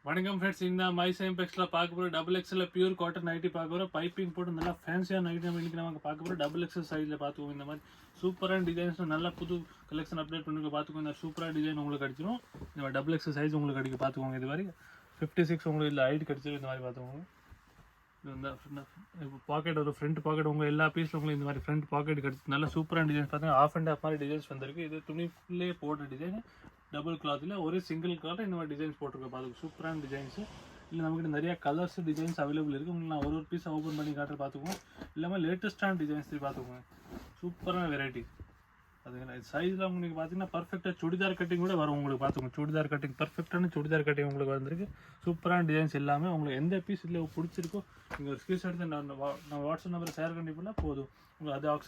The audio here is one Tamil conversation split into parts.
வணக்கம் ஃப்ரெண்ட்ஸ், இந்த மைஸ் எம்பெக்ஸில் பார்க்க போகிற டபுள் எக்ஸில் பியூர் காட்டன் நைட்டி பார்க்க போகிறோம். பைப்பிங் போட்டு நல்லா ஃபேன்சியாக நைட்டி நம்ம இன்றைக்கி நமக்கு பார்க்க போகிறோம். டபுள் எக்ஸல் சைஸில் பார்த்துக்கோங்க. இந்த மாதிரி சூப்பரான டிசைன்ஸ் நல்லா புது கலெக்ஷன் அப்டேட் பண்ணி பார்த்துக்கோங்க. இந்த சூப்பராக டிசைன் உங்களுக்கு கிடச்சிரும். இந்த மாதிரி டபுள் எக்ஸல் சைஸ் உங்களுக்கு கிடைக்க பார்த்துக்கோங்க. இது மாதிரி 56 உங்களுக்கு இல்லை ஹைட் கிடச்சிரும். இந்த மாதிரி பார்த்துக்கோங்க. பாக்கெட் ஒரு ஃப்ரண்ட் பாக்கெட் உங்கள் எல்லா பீஸில் உங்களுக்கு இந்த மாதிரி ஃப்ரண்ட் பாக்கெட் கிடச்சி நல்லா சூப்பரான டிசைன்ஸ் பார்த்தீங்கன்னா ஆஃப் அண்ட் ஆஃப் மாதிரி டிசைன்ஸ் வந்திருக்கு. இது துணிக்குள்ளே போட்ட டிசைன் டபுள் கிளாத்தில் ஒரே சிங்கிள் கிளாத்தில் இந்த மாதிரி டிசைன்ஸ் போட்டிருக்கோம். பார்த்துக்கோ சூப்பரான டிசைன்ஸு. இல்லை நம்மகிட்ட நிறையா கலர்ஸ் டிசைன்ஸ் அவைலபிள் இருக்குது. உங்களுக்கு நான் ஒரு பீஸை ஓப்பன் பண்ணி காட்டுற பார்த்துக்குவோம். இல்லாமல் லேட்டஸ்ட்டான டிசைன்ஸ் பார்த்துக்கோங்க. சூப்பரான வெரைட்டி. அதுங்களா சைஸில் உங்களுக்கு பார்த்தீங்கன்னா பர்ஃபெக்டாக சுடிதார் கட்டிங் கூட வரும். உங்களுக்கு பார்த்துக்கோங்க சுடிதார் கட்டிங் பர்ஃபெக்டான சுடிதார் கட்டிங் உங்களுக்கு வந்திருக்கு. சூப்பரான டிசைன்ஸ் எல்லாமே உங்களுக்கு எந்த பீஸ் இல்லை பிடிச்சிருக்கோ நீங்கள் ஒரு ஸ்கிரீன்ஷாட் எடுத்து நம்ம வாட்ஸ்அப் நம்பரை ஷேர் பண்ணிப்போம்னா போதும். உங்களுக்கு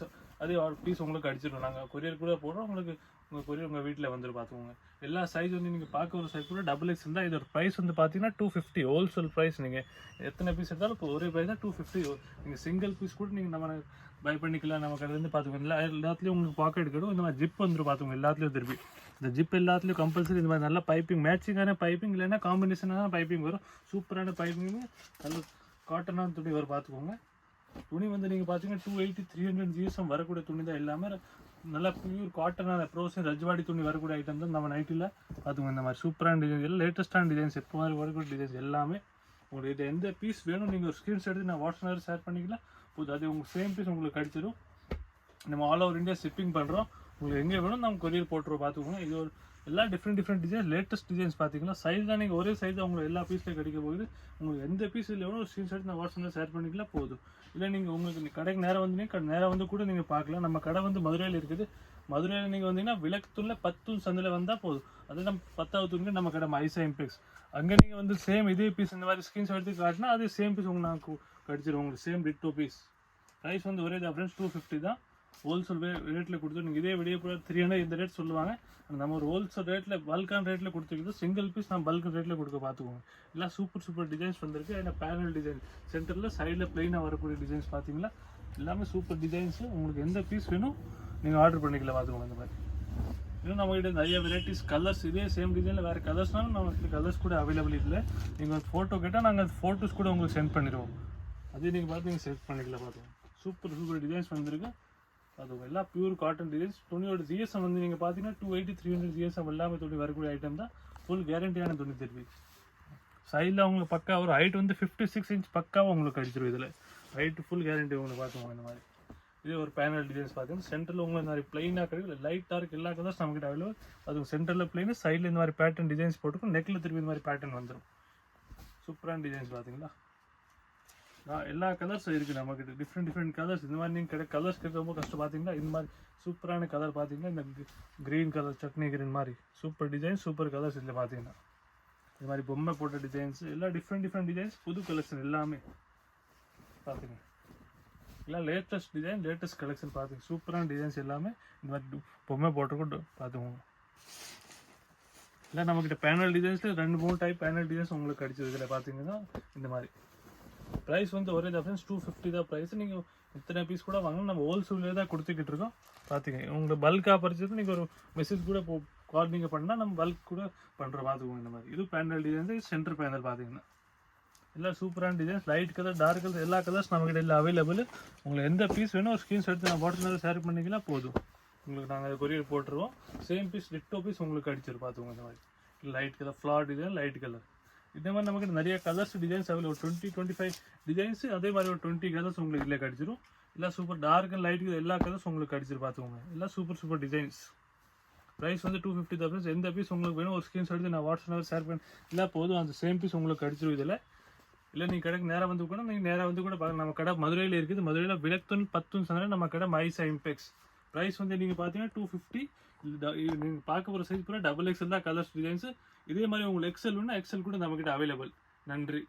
அதே பீஸ் உங்களுக்கு அடிச்சிடும். நாங்கள் கொரியர் கூட போடுறோம். உங்களுக்கு உங்கள் கொரியர் உங்கள் வீட்டில் வந்துடும். பார்த்துக்கோங்க. எல்லா சைஸ் வந்து நீங்கள் பார்க்க ஒரு சைஸ் கூட டபுள் எக்ஸ் இருந்தால் இதோட ப்ரைஸ் வந்து பார்த்தீங்கன்னா 250 ஹோல்சேல் ப்ரைஸ். நீங்கள் எத்தனை பீஸ் எடுத்தாலும் இப்போ ஒரே ப்ரைஸ் தான் 250. நீங்கள் சிங்கிள் பீஸ் கூட நீங்கள் நம்ம பை பண்ணிக்கலாம். நம்ம கடையிலேருந்து பார்த்துக்கோங்க. எல்லாத்துலேயும் உங்களுக்கு பாக்கெட் கிடைக்கும். இந்த மாதிரி ஜிப் வந்துடும். பார்த்துக்கோங்க எல்லாத்துலேயும் திருப்பி இந்த ஜிப் எல்லாத்துலேயும் கம்பல்சரி இந்த மாதிரி நல்லா பைப்பிங் மேட்சிங்கான பைப்பிங் இல்லைன்னா காம்பினேஷனான பைப்பிங் வரும். சூப்பரான பைப்பிங் நல்ல காட்டனான துணி வரும். பார்த்துக்கோங்க. துணி வந்து நீங்கள் பார்த்தீங்கன்னா 280 300 GSM வரக்கூடிய துணி தான். எல்லாமே நல்லா பியூர் காட்டனான ப்ரோசன் ரஜ்வாடி துணி வரக்கூடிய ஐட்டம் தான் நம்ம நைட்டில் பார்த்துக்கோங்க. இந்த மாதிரி சூப்பரான டிசைன்ஸ் எல்லாம் லேட்டஸ்ட்டான டிசைன்ஸ் எப்போ மாதிரி வரக்கூடிய டிசைன்ஸ் எல்லாமே உங்களுக்கு இது எந்த பீஸ் வேணும் நீங்கள் ஒரு ஸ்க்ரீன்ஷாட் எடுத்து நான் வாட்ஸ்அப்பில் ஷேர் பண்ணிக்கலாம். போது அது உங்கள் சேம் பீஸ் உங்களுக்கு கிடச்சிடும். நம்ம ஆல் ஓவர் இந்தியா ஷிப்பிங் பண்ணுறோம். உங்களுக்கு எங்கே வேணும் நம்ம கொரியர் போட்டுருவோம். பார்த்துக்கோங்க. இது ஒரு எல்லா டிஃப்ரெண்ட் டிசைன்ஸ் லேட்டஸ்ட் டிசைன்ஸ் பார்த்தீங்கன்னா சைஸ் தான் நீங்கள் ஒரே சைஸ் தான் உங்களுக்கு எல்லா பீஸ்லேயும் கிடைக்க போகுது. உங்களுக்கு எந்த பீஸ் இல்லை வேணும் ஒரு ஸ்க்ரீன்ஷாட் நான் வாட்ஸ்அப்பில் ஷேர் பண்ணிக்கலாம் போதும். இல்லை நீங்கள் உங்களுக்கு கடைக்கு நேரம் வந்தீங்கன்னா நேரம் வந்து கூட நீங்கள் பார்க்கலாம். நம்ம கடை வந்து மதுரையில் இருக்குது. மதுரையில் நீங்கள் வந்தீங்கன்னா விளக்குத்தூணில் 10 சந்தில் வந்தால் போதும். அது நம்ம 10வது தூணில் நம்ம கடை மைசா எம்பெக்ஸ். அங்கே நீங்கள் வந்து சேம் இதே பீஸ் இந்த மாதிரி ஸ்க்ரீன்ஷாட் எடுத்து காட்டினா அதே சேம் பீஸ் உங்களுக்கு நான் கிடச்சிடும். உங்களுக்கு சேம் டிட்டோ பீஸ். ப்ரைஸ் வந்து ஒரே தான் ஃப்ரெண்ட்ஸ் 250 தான். ஹோல்சேல் ரேட்டில் கொடுத்து நீங்கள் இதே வெளியே கூட 300 இந்த ரேட் சொல்லுவாங்க. நம்ம ஒரு ஹோல்சேல் ரேட்டில் பல்கான ரேட்டில் கொடுத்துருக்குது. சிங்கிள் பீஸ் நம்ம பல்க் ரேட்டில் கொடுக்க பார்த்துக்கோங்க. எல்லாம் சூப்பர் டிசைன்ஸ் வந்திருக்கு. ஏன்னா பேனல் டிசைன் சென்டரில் சைடில் பிளெயினாக வரக்கூடிய டிசைன்ஸ் பார்த்தீங்களா எல்லாமே சூப்பர் டிசைன்ஸு. உங்களுக்கு எந்த பீஸ் வேணும் நீங்கள் ஆர்டர் பண்ணிக்கலாம். பார்த்துக்கோங்க. இந்த மாதிரி இன்னும் நம்மகிட்ட நிறைய வெரைட்டிஸ் கலர்ஸ் இதே சேம் டிசைனில் வேறு கலர்ஸ்னாலும் நம்மளுக்கு கலர்ஸ் கூட அவைலபிள் இல்லை. நீங்கள் ஃபோட்டோ கேட்டால் நாங்கள் ஃபோட்டோஸ் கூட உங்களுக்கு சென்ட் பண்ணிடுவோம். அதே நீங்கள் பார்த்து நீங்கள் செலக்ட் பண்ணிக்கலாம். பார்த்துக்கோங்க. சூப்பர் டிசைன்ஸ் வந்திருக்கு. அது எல்லாம் பியூர் காட்டன் டிசைன்ஸ். துணியோட GSM வந்து நீங்கள் பார்த்தீங்கன்னா 280 300 GSM எல்லாமே துணி வரக்கூடிய ஐட்டம் தான். ஃபுல் கேரண்டியான துணி திருப்பி. சைடில் உங்களுக்கு பக்கா ஒரு ஹைட் வந்து 56 இன்ச் பக்காவாக உங்களுக்கு அடிச்சிடும். இதில் ஹைட்டு ஃபுல் கேரண்டி உங்களுக்கு பார்த்துக்கோங்க. இந்த மாதிரி இதே ஒரு பேனல் டிசைன்ஸ் பார்த்தீங்கன்னா சென்டரில் உங்களுக்கு இந்த மாதிரி பிளைனாக கிடைக்கும். லைட்டாக இருக்குது எல்லா கலர்ஸ் நம்மகிட்ட அவைலபிள். அது சென்டரில் பிளைனு சைடில் இந்த மாதிரி பேட்டர்ன் டிசைன்ஸ் போட்டுக்கும். நெக்கில் திருப்பி இந்த மாதிரி பேட்டர்ன் வந்துடும். சூப்பரான டிசைன்ஸ் பார்த்தீங்களா. எல்லா கலர்ஸும் இருக்குது நம்மக்கிட்ட. Different colours. இந்த மாதிரி நீங்கள் கலர்ஸ் கிடைக்க ரொம்ப கஷ்டம். பார்த்தீங்கன்னா இந்த மாதிரி சூப்பரான கலர் பார்த்தீங்கன்னா இந்த க்ரீன் கலர் சட்னி க்ரீன் மாதிரி சூப்பர் டிசைன் சூப்பர் கலர்ஸ். இதில் பார்த்தீங்கன்னா இந்த மாதிரி பொம்மை போட்ட டிசைன்ஸ் எல்லாம் டிஃப்ரெண்ட் டிசைன்ஸ் புது கலெக்ஷன் எல்லாமே பார்த்தீங்க. எல்லாம் லேட்டஸ்ட் டிசைன் லேட்டஸ்ட் கலெக்ஷன் பார்த்துங்க. சூப்பரான டிசைன்ஸ் எல்லாமே இந்த மாதிரி பொம்மை போட்டுக்கூட பார்த்துக்கோங்க. இல்லை நம்மக்கிட்ட பேனல் டிசைன்ஸில் 2-3 டைப் பேனல் டிசைன்ஸ் உங்களுக்கு கிடச்சிது. இதில் பார்த்தீங்கன்னா இந்த மாதிரி ப்ரைஸ் வந்து ஒரே தான் ஃப்ரெண்ட்ஸ் 250 தான் ப்ரைஸ். நீங்கள் இத்தனை பீஸ் கூட வாங்கணும். நம்ம ஹோல்சேல்லே தான் கொடுத்துக்கிட்டு இருக்கோம். பார்த்துங்க. உங்களுக்கு பல்காக பறிச்சது நீங்கள் ஒரு மெசேஜ் கூட கால் நீங்கள் பண்ணால் நம்ம பல்க் கூட பண்ணுறோம். பார்த்துக்கோங்க. இந்த மாதிரி இது பேனல் டிசைன்ஸ் சென்டர் பேனல் பார்த்தீங்கன்னா எல்லாம் சூப்பரான designs light colour dark colour எல்லா கலர்ஸ் நம்மகிட்ட எல்லாம் அவைலபிள். உங்களுக்கு எந்த பீஸ் வேணும் ஒரு ஸ்க்ரீன்ஷாட் எடுத்து நான் வாட்ஸ்அப்பில் ஷேர் பண்ணிக்கலாம் போதும். உங்களுக்கு நாங்கள் கொரியர் போட்டுருவோம். சேம் பீஸ் டிட்டோ பீஸ் உங்களுக்கு அடிச்சிடும். பார்த்துக்கோங்க. இந்த மாதிரி light colour floor design light colour இதே மாதிரி நமக்கு நிறைய கலர்ஸ் டிசைன்ஸ் அவைலபிள். ஒரு 20-25 டிசைன்ஸ் அதே மாதிரி ஒரு 20 கலர்ஸ் உங்களுக்கு இதில் கிடச்சிரும். எல்லாம் சூப்பர் டார்க் அண்ட் லைட் எல்லா கலர்ஸ் உங்களுக்கு கிடச்சிரும். பார்த்துக்கோங்க. எல்லாம் சூப்பர் டிசைன்ஸ். ப்ரைஸ் வந்து 250 தான் ஃப்ரெண்ட்ஸ். எந்த பீஸ் உங்களுக்கு வேணும் ஒரு ஸ்க்ரீன்ஷாட் எடுத்து நான் வாட்ஸ்அப்பில் ஷேர் பண்ணி இல்லை போதும். அந்த சேம் பீஸ் உங்களுக்கு கிடச்சிரும். இதில் இல்லை நீங்கள் கடைக்கு நேராக வந்து கூட நீங்கள் நேராக வந்து கூட பார்க்கலாம். நம்ம கடை மதுரையில் இருக்குது. மதுரையில் விளக்குத்தூண் 10 சந்தில் நம்ம கடை மைசா எம்பெக்ஸ். ப்ரைஸ் வந்து நீங்கள் பார்த்தீங்கன்னா 250. நீங்கள் பார்க்க போகிற சைஸ் கூட டபுள் எக்ஸல் தான் கலர்ஸ் டிசைன்ஸு. இதே மாதிரி உங்களுக்கு எக்ஸல் வேணும்னா எக்ஸல் கூட நம்மக்கிட்ட அவைலபிள். நன்றி.